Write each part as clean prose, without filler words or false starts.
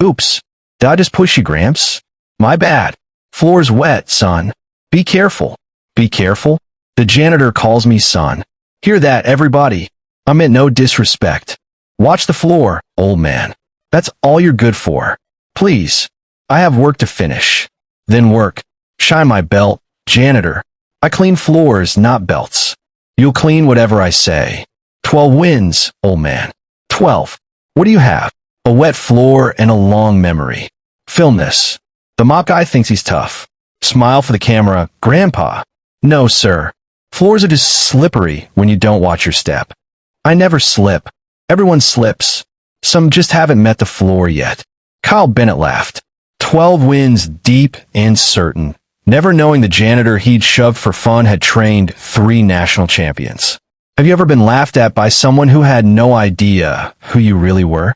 Oops. Did I just push you, Gramps? My bad. Floor's wet, son. Be careful. Be careful? The janitor calls me son. Hear that, everybody? I meant no disrespect. Watch the floor, old man. That's all you're good for. Please. I have work to finish. Then work. Shine my belt, janitor. I clean floors, not belts. You'll clean whatever I say. 12 wins, old man. 12. What do you have? A wet floor and a long memory. Film this. The mop guy thinks he's tough. Smile for the camera, Grandpa. No, sir. Floors are just slippery when you don't watch your step. I never slip. Everyone slips. Some just haven't met the floor yet. Kyle Bennett laughed. 12 wins deep and certain, never knowing the janitor he'd shoved for fun had trained 3 national champions. Have you ever been laughed at by someone who had no idea who you really were?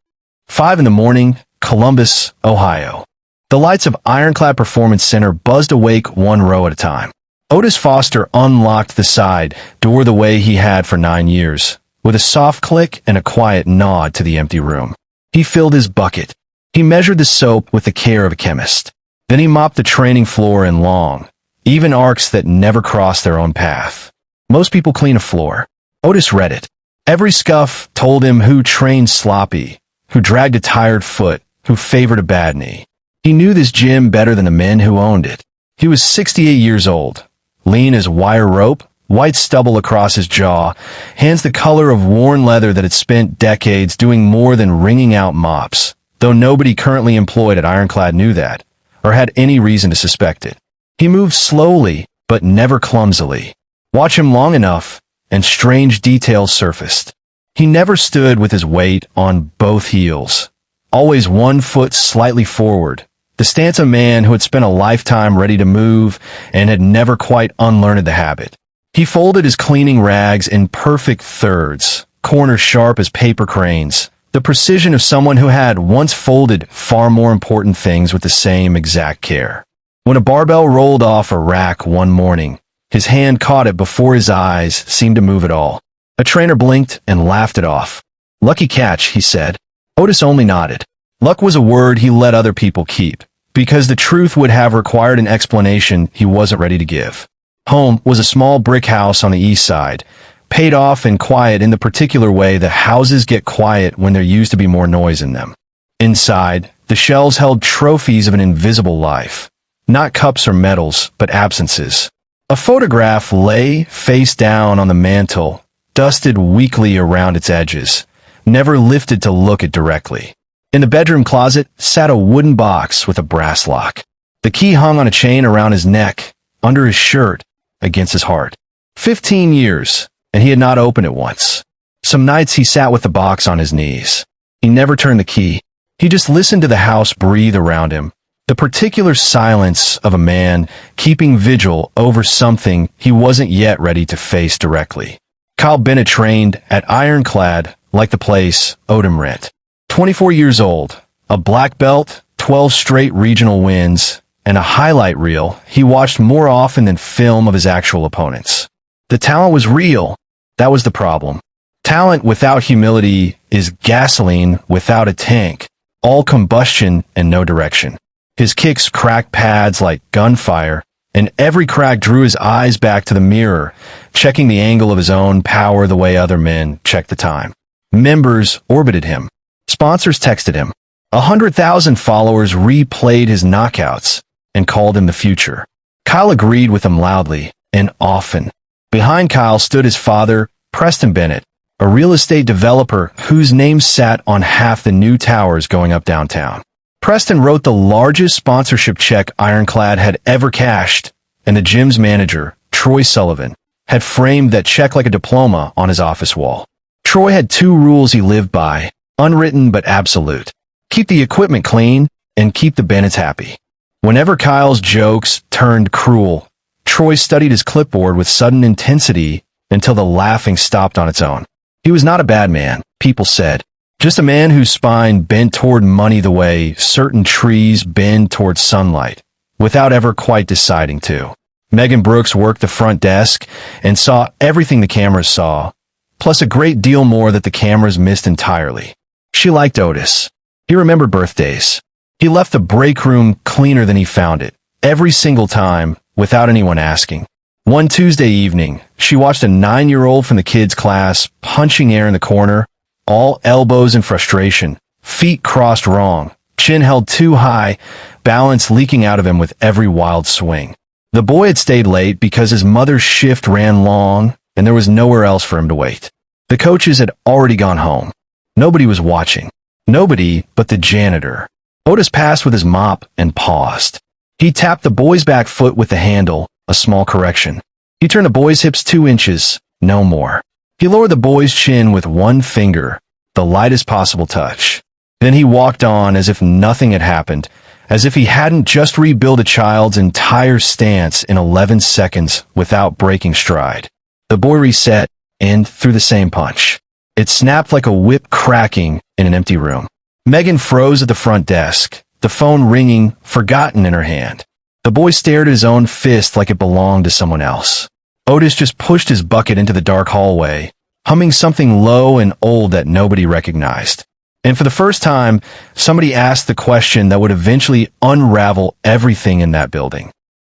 5 in the morning, Columbus, Ohio. The lights of Ironclad Performance Center buzzed awake one row at a time. Otis Foster unlocked the side door the way he had for 9 years, with a soft click and a quiet nod to the empty room. He filled his bucket. He measured the soap with the care of a chemist. Then he mopped the training floor in long, even arcs that never crossed their own path. Most people clean a floor. Otis read it. Every scuff told him who trained sloppy, who dragged a tired foot, who favored a bad knee. He knew this gym better than the men who owned it. He was 68 years old, lean as wire rope, white stubble across his jaw, hands the color of worn leather that had spent decades doing more than wringing out mops, though nobody currently employed at Ironclad knew that, or had any reason to suspect it. He moved slowly, but never clumsily. Watch him long enough, and strange details surfaced. He never stood with his weight on both heels, always one foot slightly forward, the stance of a man who had spent a lifetime ready to move and had never quite unlearned the habit. He folded his cleaning rags in perfect thirds, corners sharp as paper cranes, the precision of someone who had once folded far more important things with the same exact care. When a barbell rolled off a rack one morning, his hand caught it before his eyes seemed to move at all. A trainer blinked and laughed it off. Lucky catch, he said. Otis only nodded. Luck was a word he let other people keep, because the truth would have required an explanation he wasn't ready to give. Home was a small brick house on the east side, paid off and quiet in the particular way that houses get quiet when there used to be more noise in them. Inside, the shelves held trophies of an invisible life. Not cups or medals, but absences. A photograph lay face down on the mantel, dusted weakly around its edges, never lifted to look it directly. In the bedroom closet sat a wooden box with a brass lock. The key hung on a chain around his neck, under his shirt, against his heart. 15 years, and he had not opened it once. Some nights he sat with the box on his knees. He never turned the key. He just listened to the house breathe around him, the particular silence of a man keeping vigil over something he wasn't yet ready to face directly. Kyle Bennett trained at Ironclad like the place owed him rent. 24 years old, a black belt, 12 straight regional wins, and a highlight reel he watched more often than film of his actual opponents. The talent was real. That was the problem. Talent without humility is gasoline without a tank, all combustion and no direction. His kicks cracked pads like gunfire, and every crack drew his eyes back to the mirror, checking the angle of his own power the way other men checked the time. Members orbited him. Sponsors texted him. 100,000 followers replayed his knockouts and called him the future. Kyle agreed with them loudly and often. Behind Kyle stood his father, Preston Bennett, a real estate developer whose name sat on half the new towers going up downtown. Preston wrote the largest sponsorship check Ironclad had ever cashed, and the gym's manager, Troy Sullivan, had framed that check like a diploma on his office wall. Troy had 2 rules he lived by, unwritten but absolute. Keep the equipment clean, and keep the Bennetts happy. Whenever Kyle's jokes turned cruel, Troy studied his clipboard with sudden intensity until the laughing stopped on its own. He was not a bad man, people said. Just a man whose spine bent toward money the way certain trees bend toward sunlight, without ever quite deciding to. Megan Brooks worked the front desk and saw everything the cameras saw, plus a great deal more that the cameras missed entirely. She liked Otis. He remembered birthdays, He left the break room cleaner than he found it, every single time, without anyone asking. One Tuesday evening, she watched a 9-year-old from the kids' class punching air in the corner, all elbows in frustration, feet crossed wrong, chin held too high, balance leaking out of him with every wild swing. The boy had stayed late because his mother's shift ran long and there was nowhere else for him to wait. The coaches had already gone home. Nobody was watching. Nobody but the janitor. Otis passed with his mop and paused. He tapped the boy's back foot with the handle, a small correction. He turned the boy's hips 2 inches, no more. He lowered the boy's chin with one finger, the lightest possible touch. Then he walked on as if nothing had happened, as if he hadn't just rebuilt a child's entire stance in 11 seconds without breaking stride. The boy reset and threw the same punch. It snapped like a whip cracking in an empty room. Megan froze at the front desk, the phone ringing, forgotten in her hand. The boy stared at his own fist like it belonged to someone else. Otis just pushed his bucket into the dark hallway, humming something low and old that nobody recognized. And for the first time, somebody asked the question that would eventually unravel everything in that building.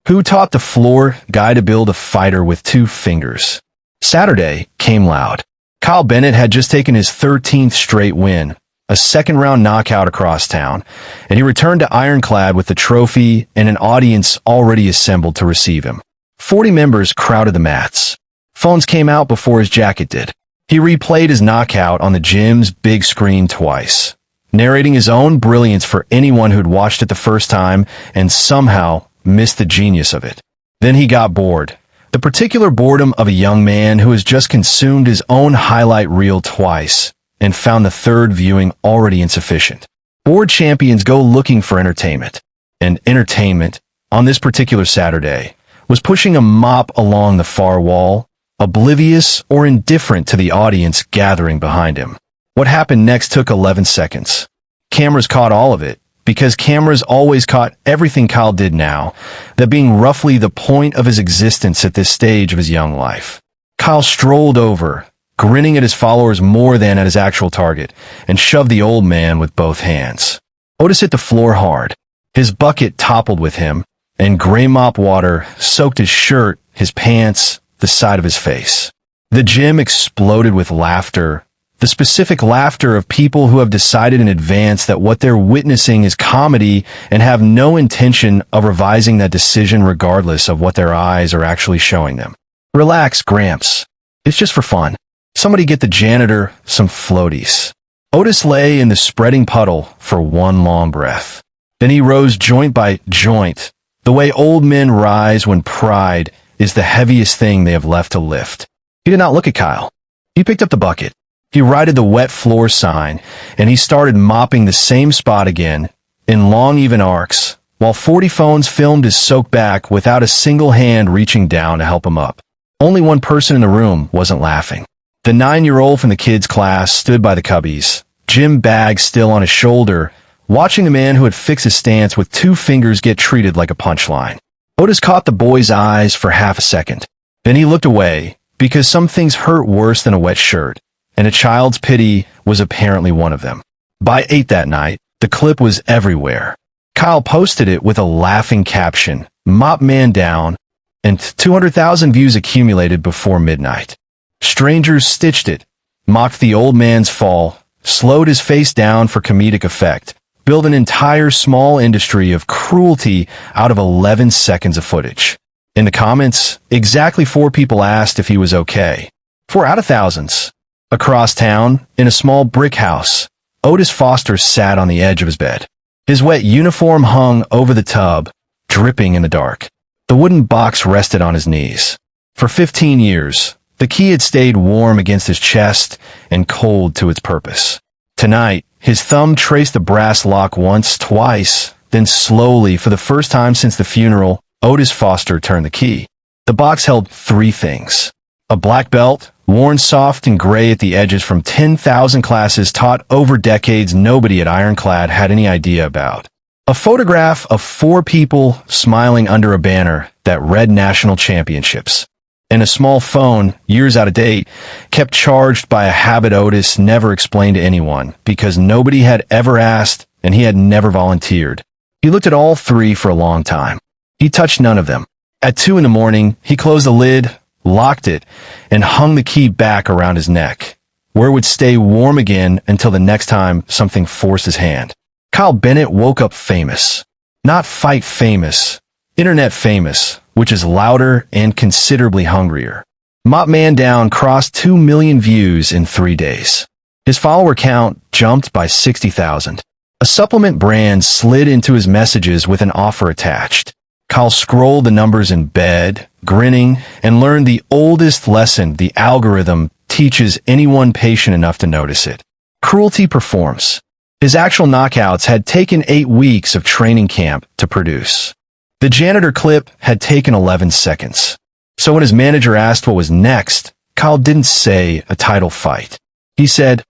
Who taught the floor guy to build a fighter with 2 fingers? Saturday came loud. Kyle Bennett had just taken his 13th straight win, a second-round knockout across town, and he returned to Ironclad with the trophy and an audience already assembled to receive him. 40 members crowded the mats. Phones came out before his jacket did. He replayed his knockout on the gym's big screen twice, narrating his own brilliance for anyone who'd watched it the first time and somehow missed the genius of it. Then he got bored. The particular boredom of a young man who has just consumed his own highlight reel twice and found the third viewing already insufficient. Bored champions go looking for entertainment. And entertainment, on this particular Saturday, was pushing a mop along the far wall, oblivious or indifferent to the audience gathering behind him. What happened next took 11 seconds. Cameras caught all of it, because cameras always caught everything Kyle did now, that being roughly the point of his existence at this stage of his young life. Kyle strolled over, grinning at his followers more than at his actual target, and shoved the old man with both hands. Otis hit the floor hard. His bucket toppled with him, and gray mop water soaked his shirt, his pants, the side of his face. The gym exploded with laughter, the specific laughter of people who have decided in advance that what they're witnessing is comedy and have no intention of revising that decision regardless of what their eyes are actually showing them. Relax, Gramps. It's just for fun. Somebody get the janitor some floaties. Otis lay in the spreading puddle for one long breath. Then he rose joint by joint, the way old men rise when pride is the heaviest thing they have left to lift. He did not look at Kyle. He picked up the bucket. He righted the wet floor sign, and he started mopping the same spot again, in long even arcs, while 40 phones filmed his soak back without a single hand reaching down to help him up. Only one person in the room wasn't laughing. The 9-year-old from the kids' class stood by the cubbies, gym bag still on his shoulder, watching the man who had fixed his stance with 2 fingers get treated like a punchline. Otis caught the boy's eyes for half a second. Then he looked away, because some things hurt worse than a wet shirt, and a child's pity was apparently one of them. By 8 that night, the clip was everywhere. Kyle posted it with a laughing caption, "Mop man down," and 200,000 views accumulated before midnight. Strangers stitched it, mocked the old man's fall, slowed his face down for comedic effect, built an entire small industry of cruelty out of 11 seconds of footage. In the comments, exactly 4 people asked if he was okay. 4 out of thousands. Across town, in a small brick house, Otis Foster sat on the edge of his bed. His wet uniform hung over the tub, dripping in the dark. The wooden box rested on his knees. For 15 years, the key had stayed warm against his chest and cold to its purpose. Tonight, his thumb traced the brass lock once, twice, then slowly, for the first time since the funeral, Otis Foster turned the key. The box held 3 things. A black belt, worn soft and gray at the edges from 10,000 classes taught over decades nobody at Ironclad had any idea about. A photograph of 4 people smiling under a banner that read National Championships. And a small phone, years out of date, kept charged by a habit Otis never explained to anyone because nobody had ever asked and he had never volunteered. He looked at all three for a long time. He touched none of them. At 2 in the morning, he closed the lid, locked it, and hung the key back around his neck, where it would stay warm again until the next time something forced his hand. Kyle Bennett woke up famous. Not fight famous, internet famous, which is louder and considerably hungrier. Mop Man Down crossed 2 million views in 3 days. His follower count jumped by 60,000. A supplement brand slid into his messages with an offer attached. Kyle scrolled the numbers in bed, grinning, and learned the oldest lesson the algorithm teaches anyone patient enough to notice it. Cruelty performs. His actual knockouts had taken 8 weeks of training camp to produce. The Janitor clip had taken 11 seconds. So when his manager asked what was next, Kyle didn't say a title fight. He said,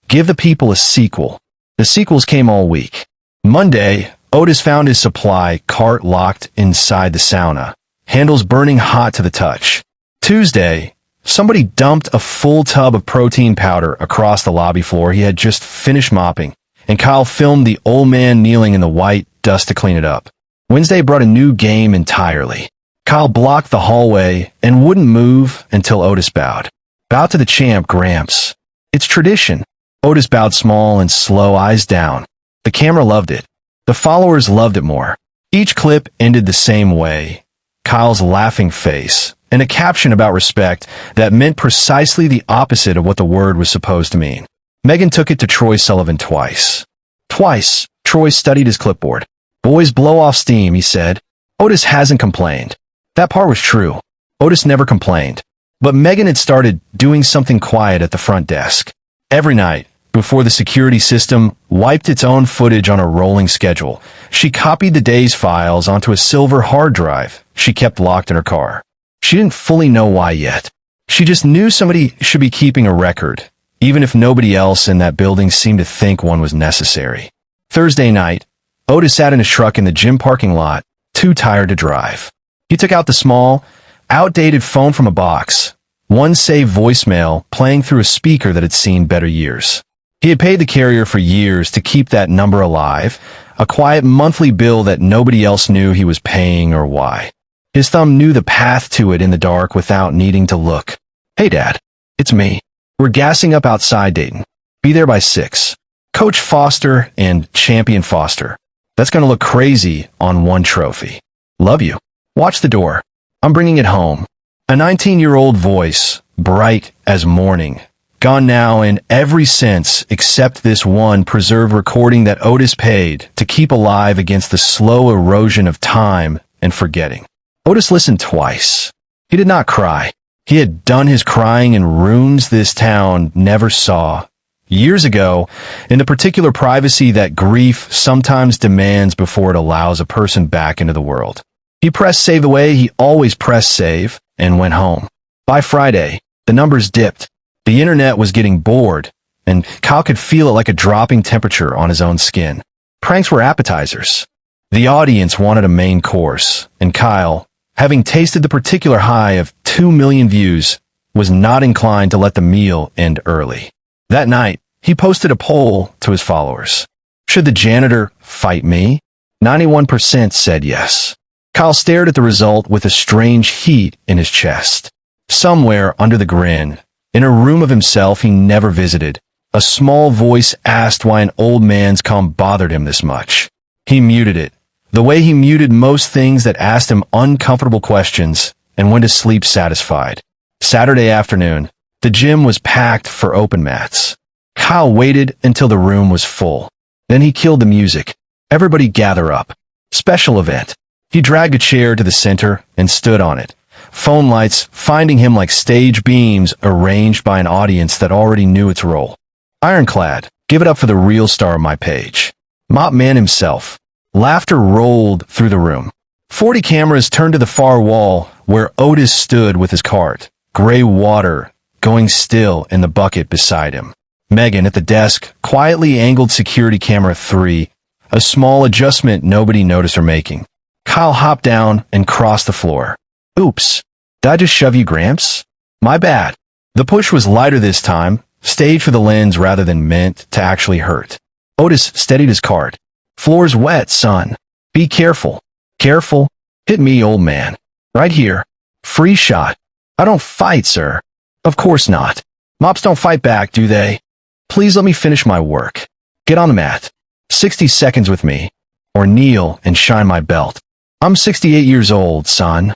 "Give the people a sequel." The sequels came all week. Monday, Otis found his supply cart locked inside the sauna, handles burning hot to the touch. Tuesday, somebody dumped a full tub of protein powder across the lobby floor he had just finished mopping, and Kyle filmed the old man kneeling in the white dust to clean it up. Wednesday brought a new game entirely. Kyle blocked the hallway and wouldn't move until Otis bowed. Bow to the champ, Gramps. It's tradition. Otis bowed small and slow, eyes down. The camera loved it. The followers loved it more. Each clip ended the same way. Kyle's laughing face, and a caption about respect that meant precisely the opposite of what the word was supposed to mean. Megan took it to Troy Sullivan twice. Twice, Troy studied his clipboard. "Boys, blow off steam," he said. Otis hasn't complained. That part was true. Otis never complained. But Megan had started doing something quiet at the front desk. Every night, before the security system wiped its own footage on a rolling schedule, she copied the day's files onto a silver hard drive she kept locked in her car. She didn't fully know why yet. She just knew somebody should be keeping a record, even if nobody else in that building seemed to think one was necessary. Thursday night, Otis sat in his truck in the gym parking lot, too tired to drive. He took out the small, outdated phone from a box, one saved voicemail playing through a speaker that had seen better years. He had paid the carrier for years to keep that number alive, a quiet monthly bill that nobody else knew he was paying or why. His thumb knew the path to it in the dark without needing to look. "Hey, Dad. It's me. We're gassing up outside Dayton. Be there by 6. Coach Foster and Champion Foster. That's gonna look crazy on one trophy. Love you. Watch the door. I'm bringing it home." A 19-year-old voice, bright as morning. Gone now in every sense except this one preserved recording that Otis paid to keep alive against the slow erosion of time and forgetting. Otis listened twice. He did not cry. He had done his crying in rooms this town never saw. Years ago, in the particular privacy that grief sometimes demands before it allows a person back into the world. He pressed save the way he always pressed save and went home. By Friday, the numbers dipped. The internet was getting bored, and Kyle could feel it like a dropping temperature on his own skin. Pranks were appetizers. The audience wanted a main course, and Kyle, having tasted the particular high of 2 million views, was not inclined to let the meal end early. That night, he posted a poll to his followers. Should the janitor fight me? 91% said yes. Kyle stared at the result with a strange heat in his chest. Somewhere under the grin, in a room of himself he never visited, a small voice asked why an old man's calm bothered him this much. He muted it, the way he muted most things that asked him uncomfortable questions, and went to sleep satisfied. Saturday afternoon, the gym was packed for open mats. Kyle waited until the room was full. Then he killed the music. Everybody gather up. Special event. He dragged a chair to the center and stood on it. Phone lights finding him like stage beams arranged by an audience that already knew its role. Ironclad, give it up for the real star of my page. Mop Man himself. Laughter rolled through the room. 40 cameras turned to the far wall where Otis stood with his cart, gray water going still in the bucket beside him. Megan at the desk quietly angled security camera 3, a small adjustment nobody noticed her making. Kyle hopped down and crossed the floor. Oops, did I just shove you, Gramps? My bad. The push was lighter this time, staged for the lens rather than meant to actually hurt. Otis steadied his cart. Floor's wet, son. Be careful. Careful. Hit me, old man. Right here. Free shot. I don't fight, sir. Of course not. Mops don't fight back, do they? Please let me finish my work. Get on the mat. 60 seconds with me. Or kneel and shine my belt. I'm 68 years old, son.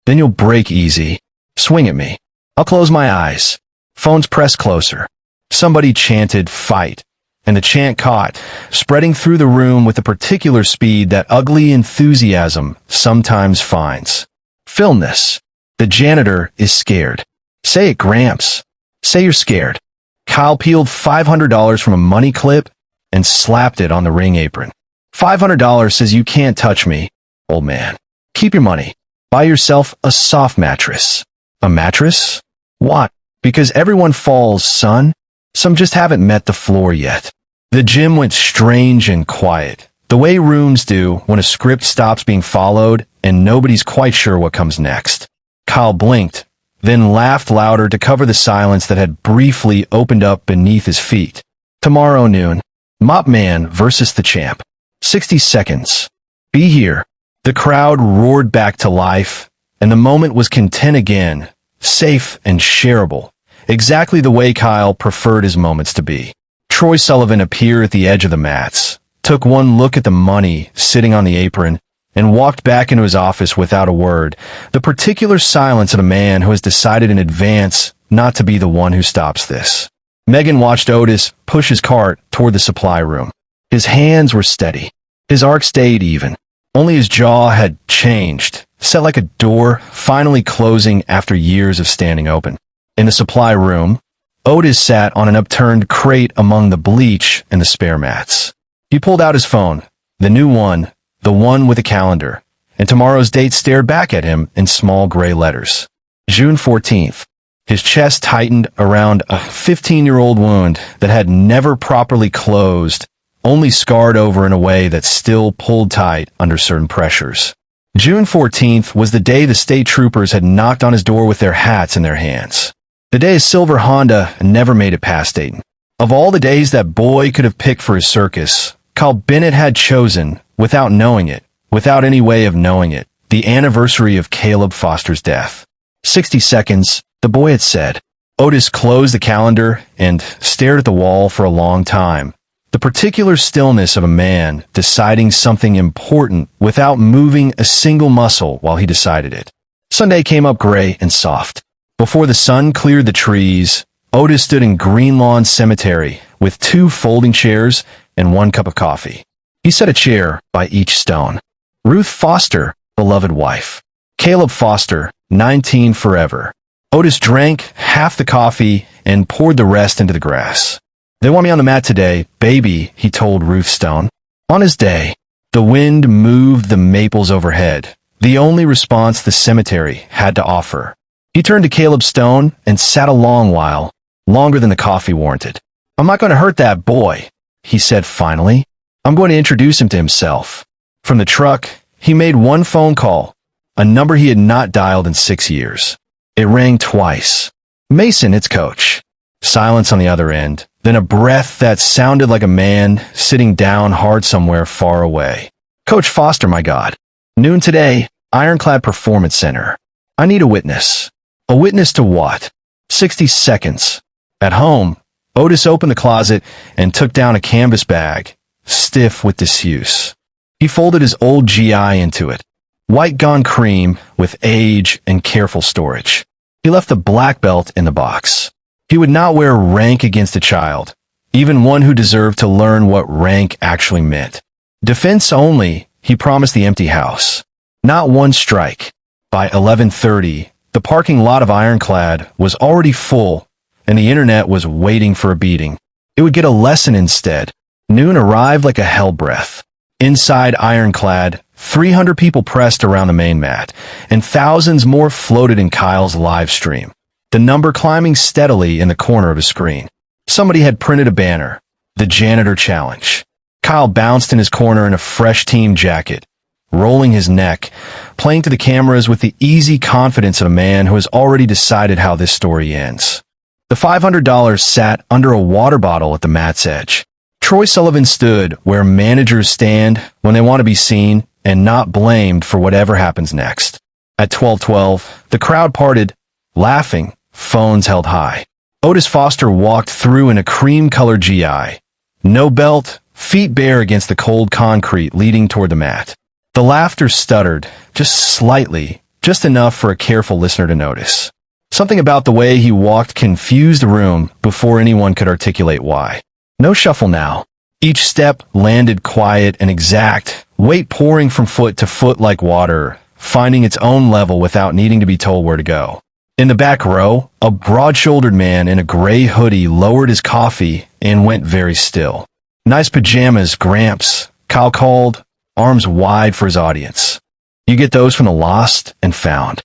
Then you'll break easy. Swing at me. I'll close my eyes. Phones pressed closer. Somebody chanted, fight. And the chant caught, spreading through the room with a particular speed that ugly enthusiasm sometimes finds. Film this. The janitor is scared. Say it, Gramps. Say you're scared. Kyle peeled $500 from a money clip and slapped it on the ring apron. $500 says you can't touch me, old man. Keep your money. Buy yourself a soft mattress. A mattress? What? Because everyone falls, son. Some just haven't met the floor yet. The gym went strange and quiet, the way rooms do when a script stops being followed and nobody's quite sure what comes next. Kyle blinked, then laughed louder to cover the silence that had briefly opened up beneath his feet. Tomorrow noon, Mop Man versus the champ. 60 seconds. Be here. The crowd roared back to life, and the moment was content again, safe and shareable. Exactly the way Kyle preferred his moments to be. Troy Sullivan appeared at the edge of the mats, took one look at the money sitting on the apron, and walked back into his office without a word, the particular silence of a man who has decided in advance not to be the one who stops this. Megan watched Otis push his cart toward the supply room. His hands were steady. His arc stayed even. Only his jaw had changed, set like a door finally closing after years of standing open. In the supply room, Otis sat on an upturned crate among the bleach and the spare mats. He pulled out his phone, the new one, the one with a calendar, and tomorrow's date stared back at him in small gray letters. June 14th. His chest tightened around a 15-year-old wound that had never properly closed, only scarred over in a way that still pulled tight under certain pressures. June 14th was the day the state troopers had knocked on his door with their hats in their hands. The day his silver Honda never made it past Dayton. Of all the days that boy could have picked for his circus, Kyle Bennett had chosen, without knowing it, without any way of knowing it, the anniversary of Caleb Foster's death. 60 seconds, the boy had said. Otis closed the calendar and stared at the wall for a long time. The particular stillness of a man deciding something important without moving a single muscle while he decided it. Sunday came up gray and soft. Before the sun cleared the trees, Otis stood in Green Lawn Cemetery with 2 folding chairs and 1 cup of coffee. He set a chair by each stone. Ruth Foster, beloved wife. Caleb Foster, 19 forever. Otis drank half the coffee and poured the rest into the grass. They want me on the mat today, baby, he told Ruth Stone. On his day, the wind moved the maples overhead, the only response the cemetery had to offer. He turned to Caleb Stone and sat a long while, longer than the coffee warranted. I'm not going to hurt that boy, he said finally. I'm going to introduce him to himself. From the truck, he made 1 phone call, a number he had not dialed in 6 years. It rang twice. Mason, it's Coach. Silence on the other end, then a breath that sounded like a man sitting down hard somewhere far away. Coach Foster, my God. Noon today, Ironclad Performance Center. I need a witness. A witness to what? 60 seconds. At home, Otis opened the closet and took down a canvas bag, stiff with disuse. He folded his old GI into it. White gone cream with age and careful storage. He left the black belt in the box. He would not wear rank against a child, even one who deserved to learn what rank actually meant. Defense only, he promised the empty house. Not 1 strike. By 11:30, the parking lot of Ironclad was already full, and the internet was waiting for a beating. It would get a lesson instead. Noon arrived like a hell breath. Inside Ironclad, 300 people pressed around the main mat, and thousands more floated in Kyle's live stream, the number climbing steadily in the corner of his screen. Somebody had printed a banner, the Janitor Challenge. Kyle bounced in his corner in a fresh team jacket, rolling his neck, playing to the cameras with the easy confidence of a man who has already decided how this story ends. The $500 sat under a water bottle at the mat's edge. Troy Sullivan stood where managers stand when they want to be seen and not blamed for whatever happens next. At 12:12, the crowd parted, laughing, phones held high. Otis Foster walked through in a cream-colored GI. No belt, feet bare against the cold concrete leading toward the mat. The laughter stuttered, just slightly, just enough for a careful listener to notice. Something about the way he walked confused the room before anyone could articulate why. No shuffle now. Each step landed quiet and exact, weight pouring from foot to foot like water, finding its own level without needing to be told where to go. In the back row, a broad-shouldered man in a gray hoodie lowered his coffee and went very still. "Nice pajamas, Gramps," Kyle called, arms wide for his audience. "You get those from the lost and found."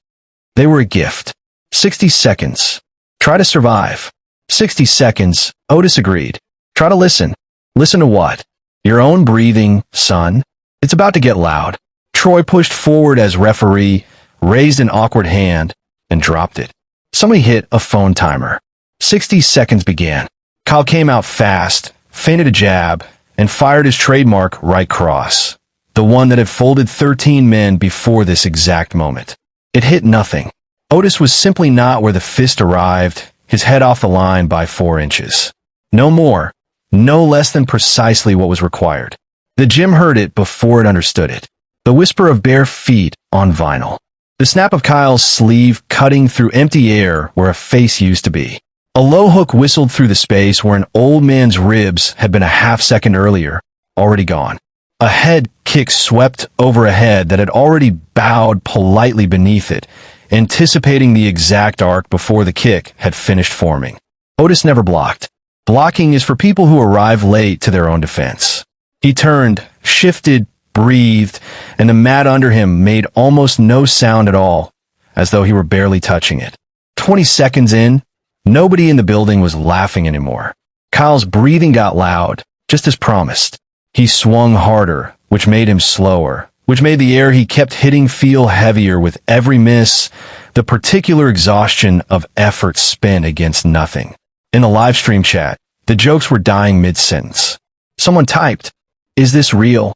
They were a gift. 60 seconds. Try to survive. 60 seconds, Otis agreed. Try to listen. Listen to what? Your own breathing, son. It's about to get loud. Troy pushed forward as referee, raised an awkward hand, and dropped it. Somebody hit a phone timer. 60 seconds began. Kyle came out fast, feinted a jab, and fired his trademark right cross, the one that had folded 13 men before this exact moment. It hit nothing. Otis was simply not where the fist arrived, his head off the line by 4 inches. No more, no less than precisely what was required. The gym heard it before it understood it. The whisper of bare feet on vinyl. The snap of Kyle's sleeve cutting through empty air where a face used to be. A low hook whistled through the space where an old man's ribs had been a half-second earlier, already gone. A head kick swept over a head that had already bowed politely beneath it, anticipating the exact arc before the kick had finished forming. Otis never blocked. Blocking is for people who arrive late to their own defense. He turned, shifted, breathed, and the mat under him made almost no sound at all, as though he were barely touching it. 20 seconds in, nobody in the building was laughing anymore. Kyle's breathing got loud, just as promised. He swung harder, which made him slower, which made the air he kept hitting feel heavier with every miss, the particular exhaustion of effort spent against nothing. In the live stream chat, the jokes were dying mid-sentence. Someone typed, "Is this real?"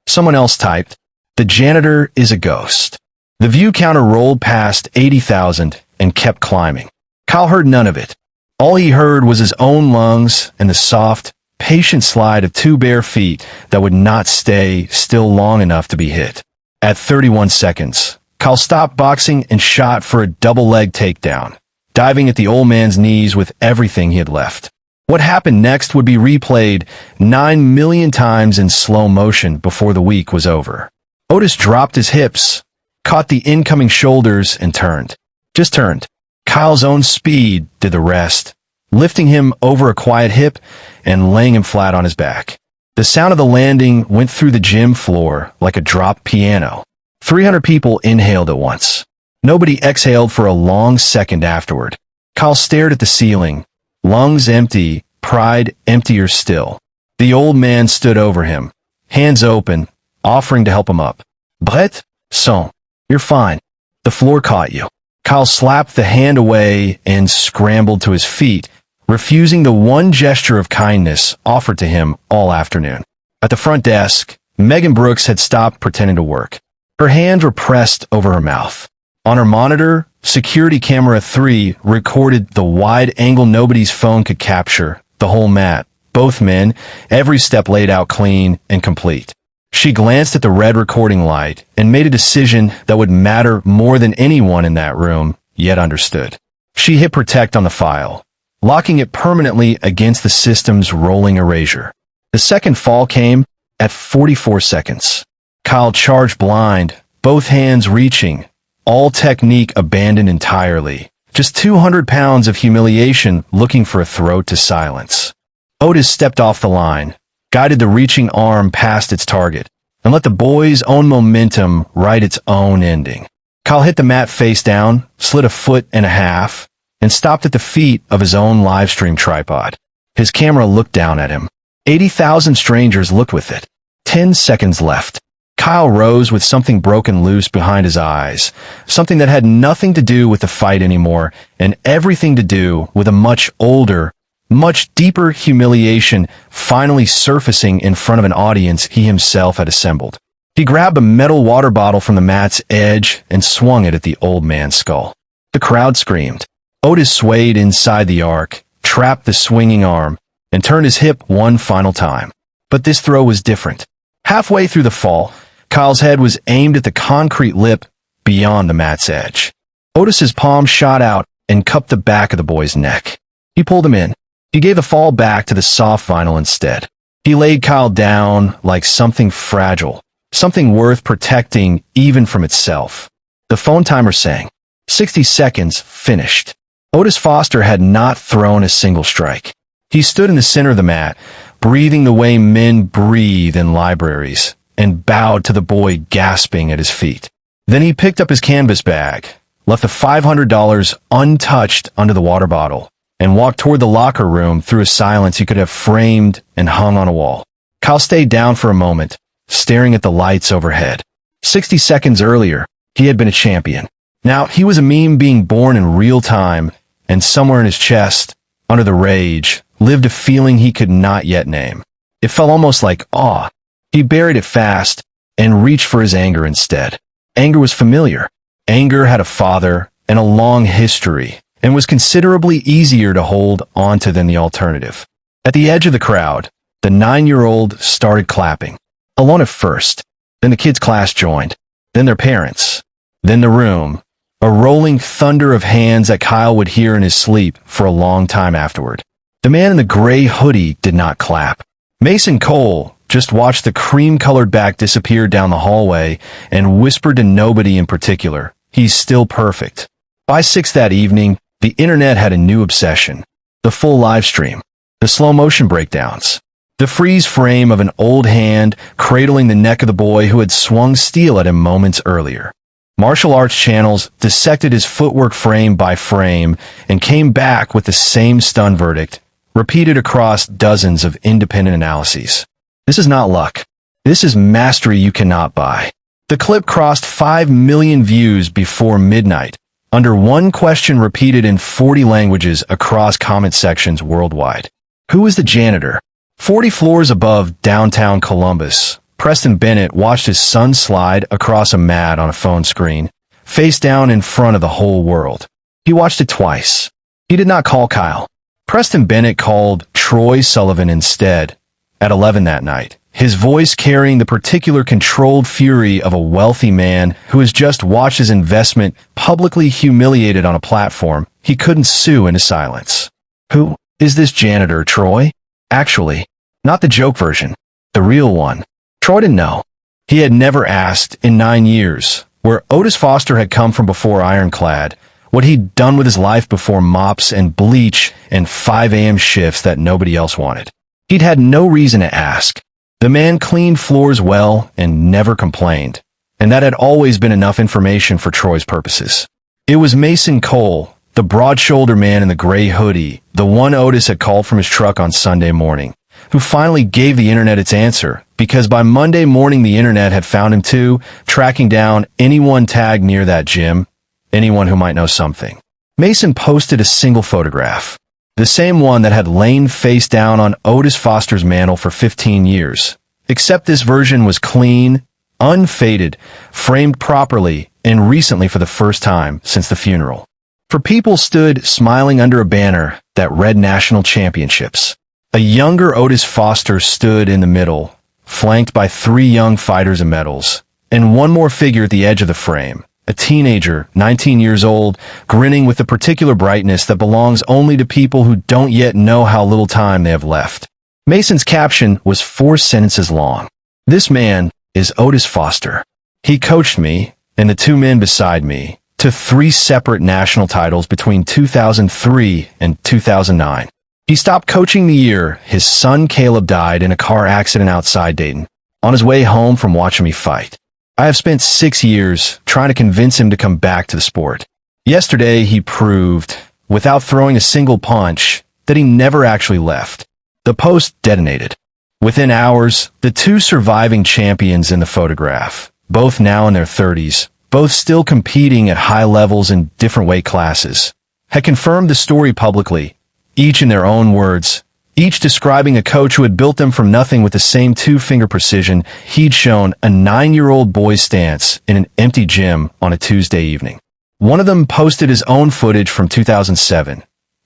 Someone else typed, "The janitor is a ghost." The view counter rolled past 80,000 and kept climbing. Kyle heard none of it. All he heard was his own lungs and the soft, patient slide of 2 bare feet that would not stay still long enough to be hit. At 31 seconds, Kyle stopped boxing and shot for a double leg takedown, diving at the old man's knees with everything he had left. What happened next would be replayed 9 million times in slow motion before the week was over. Otis dropped his hips, caught the incoming shoulders, and turned. Just turned. Kyle's own speed did the rest, lifting him over a quiet hip and laying him flat on his back. The sound of the landing went through the gym floor like a dropped piano. 300 people inhaled at once. Nobody exhaled for a long second afterward. Kyle stared at the ceiling, lungs empty, pride emptier still. The old man stood over him, hands open, offering to help him up. "Brett, son, you're fine. The floor caught you." Kyle slapped the hand away and scrambled to his feet, refusing the one gesture of kindness offered to him all afternoon. At the front desk, Megan Brooks had stopped pretending to work. Her hands were pressed over her mouth. On her monitor, security camera 3 recorded the wide angle nobody's phone could capture, the whole mat, both men, every step laid out clean and complete. She glanced at the red recording light and made a decision that would matter more than anyone in that room yet understood. She hit protect on the file, locking it permanently against the system's rolling erasure. The second fall came at 44 seconds. Kyle charged blind, both hands reaching, all technique abandoned entirely. Just 200 pounds of humiliation looking for a throat to silence. Otis stepped off the line, guided the reaching arm past its target, and let the boy's own momentum write its own ending. Kyle hit the mat face down, slid a foot and a half, and stopped at the feet of his own livestream tripod. His camera looked down at him. 80,000 strangers looked with it. 10 seconds left. Kyle rose with something broken loose behind his eyes, something that had nothing to do with the fight anymore and everything to do with a much older, much deeper humiliation finally surfacing in front of an audience he himself had assembled. He grabbed a metal water bottle from the mat's edge and swung it at the old man's skull. The crowd screamed. Otis swayed inside the arc, trapped the swinging arm, and turned his hip one final time. But this throw was different. Halfway through the fall, Kyle's head was aimed at the concrete lip beyond the mat's edge. Otis's palm shot out and cupped the back of the boy's neck. He pulled him in. He gave the fall back to the soft vinyl instead. He laid Kyle down like something fragile, something worth protecting even from itself. The phone timer sang. 60 seconds finished. Otis Foster had not thrown a single strike. He stood in the center of the mat, breathing the way men breathe in libraries, and bowed to the boy gasping at his feet. Then he picked up his canvas bag, left the $500 untouched under the water bottle, and walked toward the locker room through a silence he could have framed and hung on a wall. Kyle stayed down for a moment, staring at the lights overhead. 60 seconds earlier, he had been a champion. Now, he was a meme being born in real time, and somewhere in his chest, under the rage, lived a feeling he could not yet name. It felt almost like awe. He buried it fast and reached for his anger instead. Anger was familiar. Anger had a father and a long history, and was considerably easier to hold onto than the alternative. At the edge of the crowd, the 9-year-old started clapping. Alone at first, then the kids' class joined, then their parents, then the room, a rolling thunder of hands that Kyle would hear in his sleep for a long time afterward. The man in the gray hoodie did not clap. Mason Cole just watched the cream-colored back disappear down the hallway and whispered to nobody in particular, "He's still perfect." By 6 that evening, the internet had a new obsession. The full live stream, the slow-motion breakdowns, the freeze frame of an old hand cradling the neck of the boy who had swung steel at him moments earlier. Martial arts channels dissected his footwork frame by frame and came back with the same stun verdict, repeated across dozens of independent analyses. This is not luck. This is mastery you cannot buy. The clip crossed 5 million views before midnight, under one question repeated in 40 languages across comment sections worldwide. Who is the janitor? 40 floors above downtown Columbus, Preston Bennett watched his son slide across a mat on a phone screen, face down in front of the whole world. He watched it twice. He did not call Kyle. Preston Bennett called Troy Sullivan instead, at 11 that night, his voice carrying the particular controlled fury of a wealthy man who has just watched his investment publicly humiliated on a platform he couldn't sue into silence. Who is this janitor, Troy? Actually, not the joke version, the real one. Troy didn't know. He had never asked in 9 years, where Otis Foster had come from before Ironclad, what he'd done with his life before mops and bleach and 5 a.m. shifts that nobody else wanted. He'd had no reason to ask. The man cleaned floors well and never complained, and that had always been enough information for Troy's purposes. It was Mason Cole, the broad-shouldered man in the gray hoodie, the one Otis had called from his truck on Sunday morning, who finally gave the internet its answer, because by Monday morning the internet had found him too, tracking down anyone tagged near that gym, anyone who might know something. Mason posted a single photograph. The same one that had lain face down on Otis Foster's mantle for 15 years. Except this version was clean, unfaded, framed properly, and recently for the first time since the funeral. For people stood smiling under a banner that read National Championships. A younger Otis Foster stood in the middle, flanked by 3 young fighters and medals, and one more figure at the edge of the frame. A teenager, 19 years old, grinning with the particular brightness that belongs only to people who don't yet know how little time they have left. Mason's caption was 4 sentences long. This man is Otis Foster. He coached me, and the 2 men beside me, to 3 separate national titles between 2003 and 2009. He stopped coaching the year his son Caleb died in a car accident outside Dayton, on his way home from watching me fight. I have spent 6 years trying to convince him to come back to the sport. Yesterday, he proved, without throwing a single punch, that he never actually left. The post detonated. Within hours, the 2 surviving champions in the photograph, both now in their 30s, both still competing at high levels in different weight classes, had confirmed the story publicly, each in their own words, each describing a coach who had built them from nothing with the same two-finger precision he'd shown a 9-year-old boy's stance in an empty gym on a Tuesday evening. One of them posted his own footage from 2007.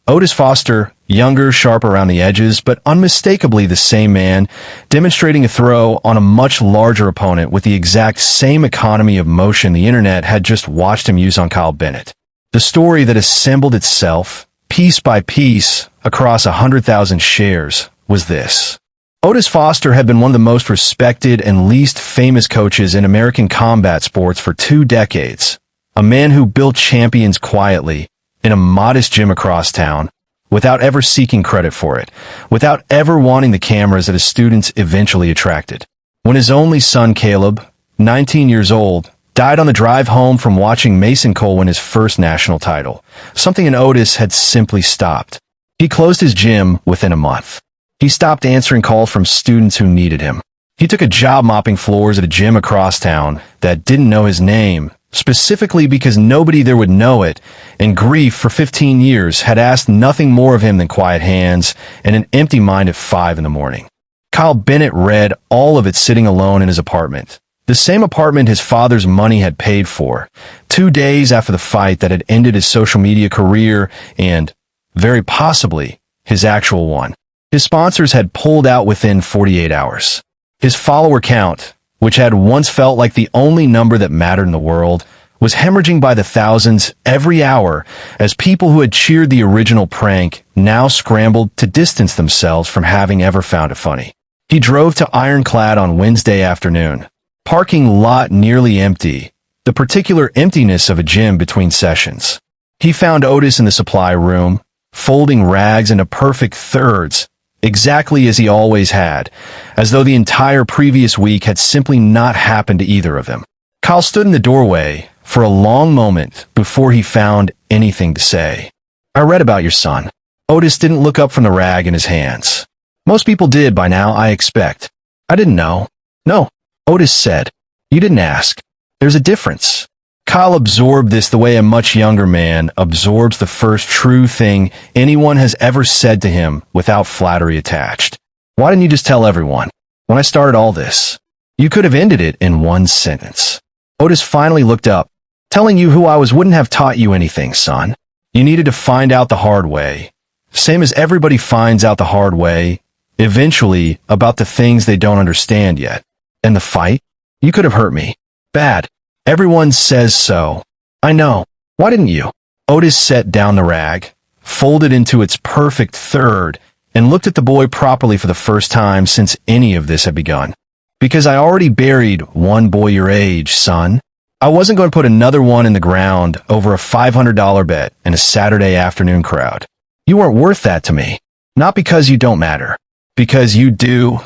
Otis Foster, younger, sharp around the edges, but unmistakably the same man, demonstrating a throw on a much larger opponent with the exact same economy of motion the internet had just watched him use on Kyle Bennett. The story that assembled itself, piece by piece, across 100,000 shares, was this. Otis Foster had been one of the most respected and least famous coaches in American combat sports for 2 decades. A man who built champions quietly, in a modest gym across town, without ever seeking credit for it, without ever wanting the cameras that his students eventually attracted. When his only son Caleb, 19 years old, died on the drive home from watching Mason Cole win his first national title, something in Otis had simply stopped. He closed his gym within a month. He stopped answering calls from students who needed him. He took a job mopping floors at a gym across town that didn't know his name, specifically because nobody there would know it, and grief for 15 years had asked nothing more of him than quiet hands and an empty mind at 5 in the morning. Kyle Bennett read all of it sitting alone in his apartment, the same apartment his father's money had paid for, 2 days after the fight that had ended his social media career and, very possibly, his actual one. His sponsors had pulled out within 48 hours. His follower count, which had once felt like the only number that mattered in the world, was hemorrhaging by the thousands every hour as people who had cheered the original prank now scrambled to distance themselves from having ever found it funny. He drove to Ironclad on Wednesday afternoon, parking lot nearly empty, the particular emptiness of a gym between sessions. He found Otis in the supply room, folding rags into perfect thirds, exactly as he always had, as though the entire previous week had simply not happened to either of them. Kyle stood in the doorway for a long moment before he found anything to say. "I read about your son." Otis didn't look up from the rag in his hands. "Most people did by now, I expect." "I didn't know." "No," Otis said. "You didn't ask. There's a difference." Kyle absorbed this the way a much younger man absorbs the first true thing anyone has ever said to him without flattery attached. "Why didn't you just tell everyone? When I started all this, you could have ended it in one sentence." Otis finally looked up. "Telling you who I was wouldn't have taught you anything, son. You needed to find out the hard way. Same as everybody finds out the hard way, eventually, about the things they don't understand yet. And the fight? You could have hurt me. Bad. Everyone says so. I know. Why didn't you?" Otis set down the rag, folded into its perfect third, and looked at the boy properly for the first time since any of this had begun. "Because I already buried one boy your age, son. I wasn't going to put another one in the ground over a $500 bet in a Saturday afternoon crowd. You weren't worth that to me. Not because you don't matter. Because you do,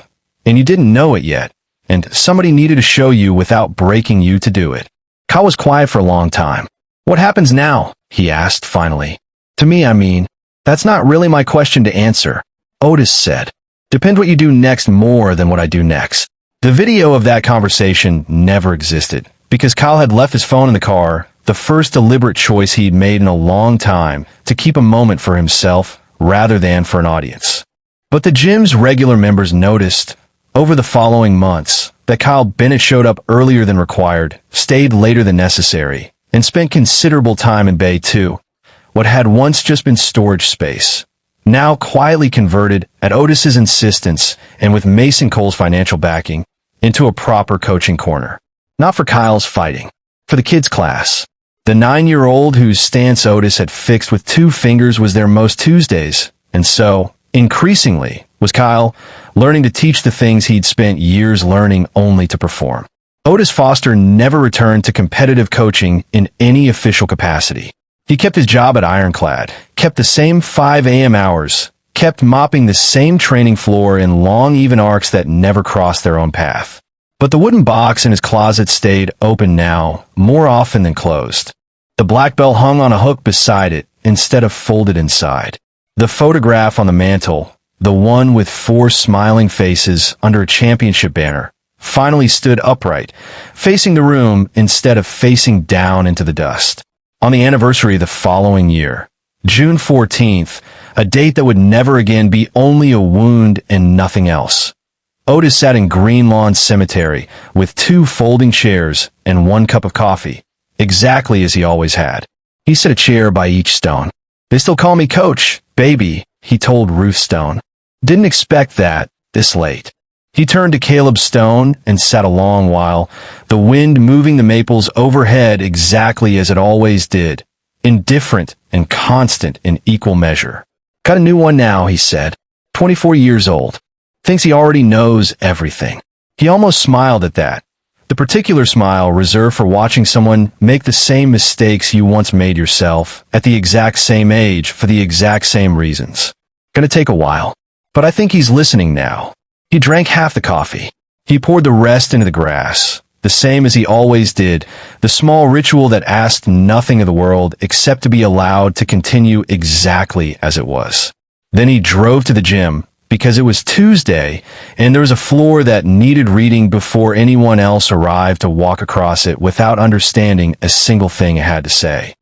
and you didn't know it yet. And somebody needed to show you without breaking you to do it." Kyle was quiet for a long time. "What happens now?" he asked finally. "To me, I mean, that's not really my question to answer," Otis said. "Depends what you do next more than what I do next." The video of that conversation never existed, because Kyle had left his phone in the car, the first deliberate choice he'd made in a long time to keep a moment for himself rather than for an audience. But the gym's regular members noticed, over the following months, that Kyle Bennett showed up earlier than required, stayed later than necessary, and spent considerable time in Bay 2, what had once just been storage space, now quietly converted, at Otis's insistence and with Mason Cole's financial backing, into a proper coaching corner. Not for Kyle's fighting, for the kids' class. The 9-year-old whose stance Otis had fixed with 2 fingers was there most Tuesdays, and so, increasingly, was Kyle, learning to teach the things he'd spent years learning only to perform. Otis Foster never returned to competitive coaching in any official capacity. He kept his job at Ironclad, kept the same 5 a.m. hours, kept mopping the same training floor in long even arcs that never crossed their own path. But the wooden box in his closet stayed open now, more often than closed. The black belt hung on a hook beside it, instead of folded inside. The photograph on the mantle, the one with 4 smiling faces under a championship banner, finally stood upright, facing the room instead of facing down into the dust. On the anniversary the following year, June 14th, a date that would never again be only a wound and nothing else. Otis sat in Green Lawn Cemetery with 2 folding chairs and 1 cup of coffee, exactly as he always had. He set a chair by each stone. "They still call me Coach, baby," he told Ruth Stone. Didn't expect that this late. He turned to Caleb Stone and sat a long while, the wind moving the maples overhead exactly as it always did, indifferent and constant in equal measure. "Got a new one now," he said. 24 years old. Thinks he already knows everything. He almost smiled at that. The particular smile reserved for watching someone make the same mistakes you once made yourself at the exact same age for the exact same reasons. Gonna take a while. But I think he's listening now. He drank half the coffee. He poured the rest into the grass, the same as he always did, the small ritual that asked nothing of the world except to be allowed to continue exactly as it was. Then he drove to the gym, because it was Tuesday, and there was a floor that needed reading before anyone else arrived to walk across it without understanding a single thing it had to say.